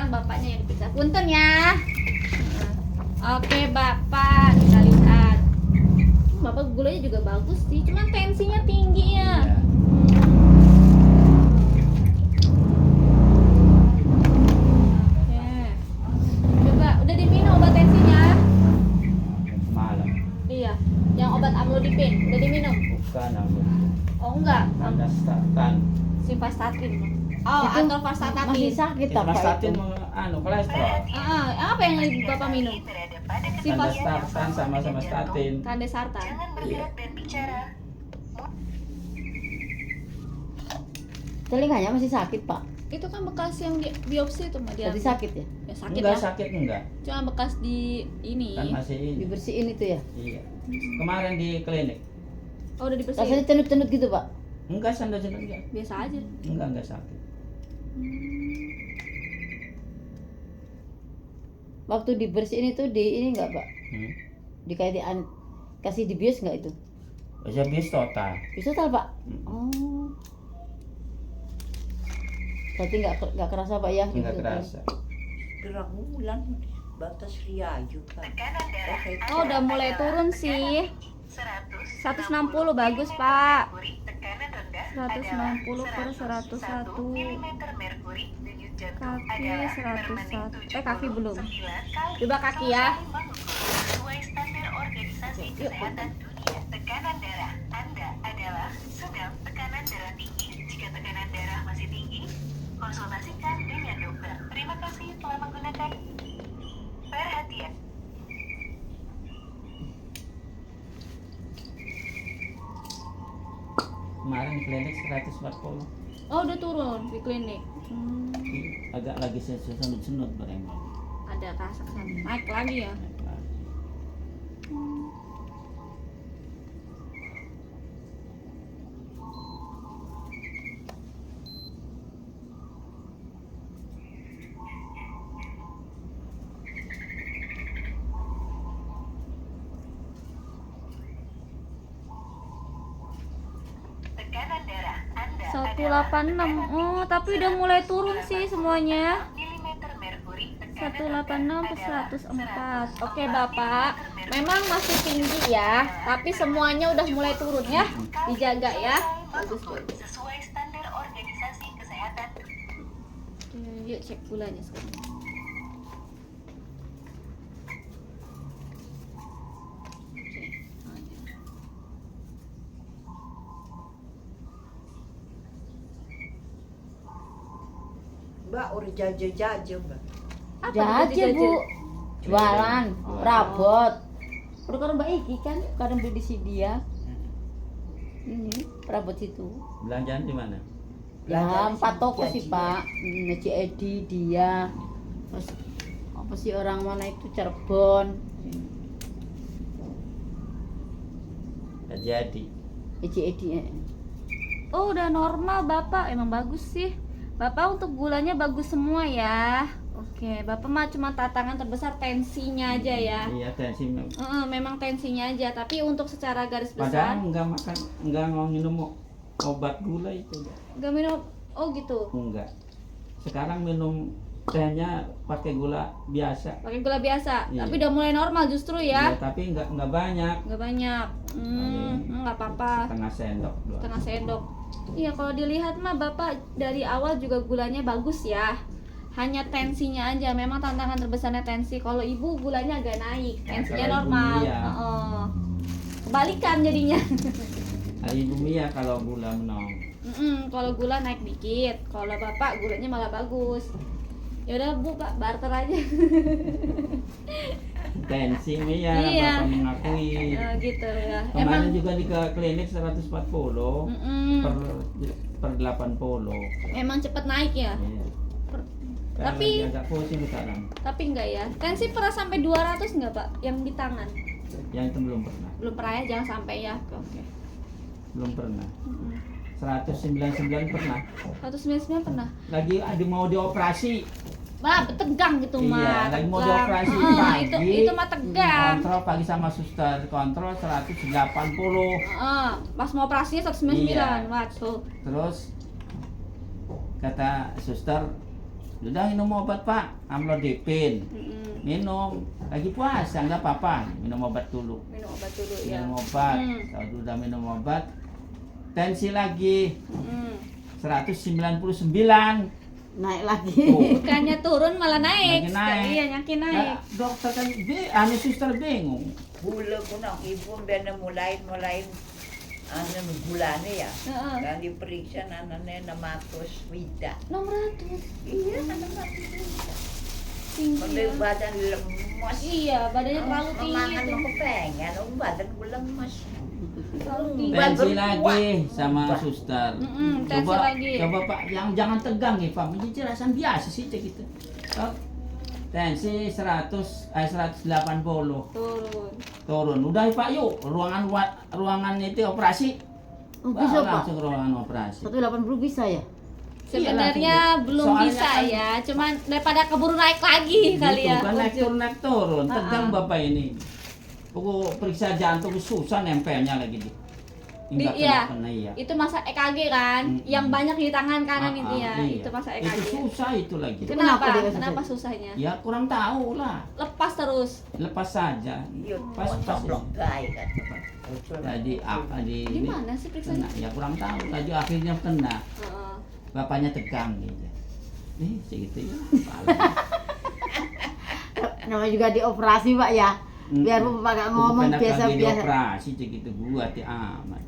sekarang bapaknya yang diperiksa. Punten ya. Oke bapak, kita lihat. Bapak gulanya juga bagus sih, cuman tensinya tinggi ya. Iya. Oke. Coba udah diminum obat tensinya? Malam. Iya. Yang obat amlodipin udah diminum? Bukan aku. Oh enggak. Ada statan. Simvastatin. Oh, Itu atorvastatin. masih sakit apa Statin itu? kolesterol. Apa yang bapak minum? Ada Simvastatin. statan sama statin. Kandesartan. Iya. Telinganya masih sakit, Pak. Itu kan bekas yang biopsi itu mah dia. Tadi sakit ya? Ya sakit Enggak lah. sakit enggak. Cuma bekas di ini. Kan masih ini. Dibersihin itu ya? Iya. Kemarin di klinik. Oh, udah dibersihin. Rasanya cenut-cenut gitu, Pak. Enggak sandal-sandal enggak. Biasa aja. Enggak sakit. Waktu dibersihin itu di ini enggak, Pak? Hmm. Dikaitin kasih dibius enggak itu? Bisa bis total. Bisa total, Pak? Hmm. Oh. Berarti enggak kerasa, Pak ya? Enggak Gitu, kerasa. Gerang bulan batas riayu kan. Oh, udah mulai turun sih. 160 bagus, Pak. 160 per 101. Kaki 101. Kaki belum. Coba kaki ya. Yuk. Tekanan darah Anda adalah sedang tekanan darah tinggi. Jika tekanan darah masih tinggi, konsultasikan dengan dokter. Terima kasih telah menggunakan. Perhatian. Kemarin di klinik 140. Oh, udah turun di klinik. Agak lagi senut-senut bareng. Ada kasak naik lagi ya. Tekanan darah Anda 186. Oh, tapi udah mulai turun sih semuanya. milimeter merkuri. 186 per 104. Oke Bapak, memang masih tinggi ya, tapi semuanya udah mulai turun ya. Dijaga ya. Bagus bagus. Sesuai standar organisasi kesehatan. Oke, yuk cek gulanya sekarang. Mbak udah jaja Mbak. Apa Jajan, jajan? Bu. Jualan, Oh. perabot. Udah kan Mbak Iki kan, kadang beli di sini dia. Ini perabot situ. Belanjaan di mana? Ya, 4 toko Jajan. sih, Pak. Ci Edi, dia. Terus apa sih orang mana itu Cirebon. Enggak jadi. Ci Edi. Oh, udah normal Bapak, emang bagus sih. Bapak untuk gulanya bagus semua ya. Oke, Bapak mah cuma tantangan terbesar tensinya aja ya. Iya, tensi. Memang tensinya aja, tapi untuk secara garis Padahal besar enggak makan, enggak mau minum obat gula itu. nggak minum. Oh gitu, Enggak. Sekarang minum tehnya pakai gula biasa. pakai gula biasa, Iya. tapi udah mulai normal justru ya. Iya, tapi enggak banyak. Nggak banyak. Nggak apa-apa, Setengah sendok doang. setengah sendok. Iya, kalau dilihat mah Bapak dari awal juga gulanya bagus ya. Hanya tensinya aja, memang tantangan terbesarnya tensi. Kalau ibu gulanya agak naik, tensinya kalau ibu normal. iya. Kebalikan jadinya. Nah, Ibu Mia kalau gula menong. Kalau gula naik dikit, kalau Bapak gulanya malah bagus. Ya udah Bu, Pak, barter aja. Tensi Mia, Iya. Bapak mengakui. Gitu ya. Kemarin juga di ke klinik 140 Mm-mm. per 80. Emang cepet naik ya. Iya. Sekarang Tapi- lagi agak pusing sekarang. Tapi enggak ya. Tensi pernah sampai 200 enggak, Pak? Yang di tangan. Yang itu belum pernah. Belum pernah ya, jangan sampai ya. Oke. Belum pernah. Mm-mm. 199 pernah. 199 pernah. Lagi mau dioperasi. Bah, tegang gitu Iya, mah. lagi mau tegang. dioperasi Heeh, pagi. itu mah tegang. Kontrol pagi sama suster, kontrol 180. Heeh, pas mau operasinya 199. Iya. Wah, tuh. Terus kata suster Udah minum obat Pak, amlodipin. Mm-mm. Minum, lagi puasa nggak apa-apa, minum obat dulu. Minum obat dulu ya. Minum obat, Hmm. kalau udah minum obat, tensi lagi Mm-mm. 199. Naik lagi. Tuh. Bukannya turun malah naik. Lagi naik. Iya, nyakin naik. Nah, dokter kan, suster bingung. Gula ko nang ibu biar mulai ano gulane ya. Heeh. Kan diperiksa nanane na matos wida. 600. Iya, na matos wida. Tinggi Pembe ya. badan lemas. Iya, badannya terlalu tinggi Makan tuh. mau pengen, badan gue lemas. Terlalu tinggi. Tensi lagi sama Ubah. suster. Tensi Coba, lagi. coba Pak, yang jangan tegang nih Pak, penjelasan biasa sih cek gitu. Oh, tensi 180 Turun. turun. Udah Pak yuk, ruangan itu operasi. Oh, Wah, bisa Pak. langsung ruangan operasi. 180 bisa ya? Sebenarnya belum Soalnya bisa kan- ya, cuman daripada keburu naik lagi kali Gitu ya. kan naik turun naik turun, tegang Ah, ah. Bapak ini. Pokok periksa jantung susah nempelnya lagi di. Enggak Iya. kena iya. Itu masa EKG kan, Mm-mm. yang banyak di tangan kanan Ah, itu ya. iya. Itu masa Itu EKG. susah itu lagi. Itu kenapa Kenapa? dia Kenapa susah? susahnya? Ya kurang tahu lah. Lepas terus. Lepas saja. Iya, Pas blok gay kan. Tadi di Gimana sih periksanya? kena. Ya kurang tahu. Tadi akhirnya kena. Heeh. Bapaknya tegang gitu. Nih segitu ya. Namanya juga dioperasi Pak ya. Biar Bapak gak ngomong biasa-biasa. Operasi gitu gua ti amat.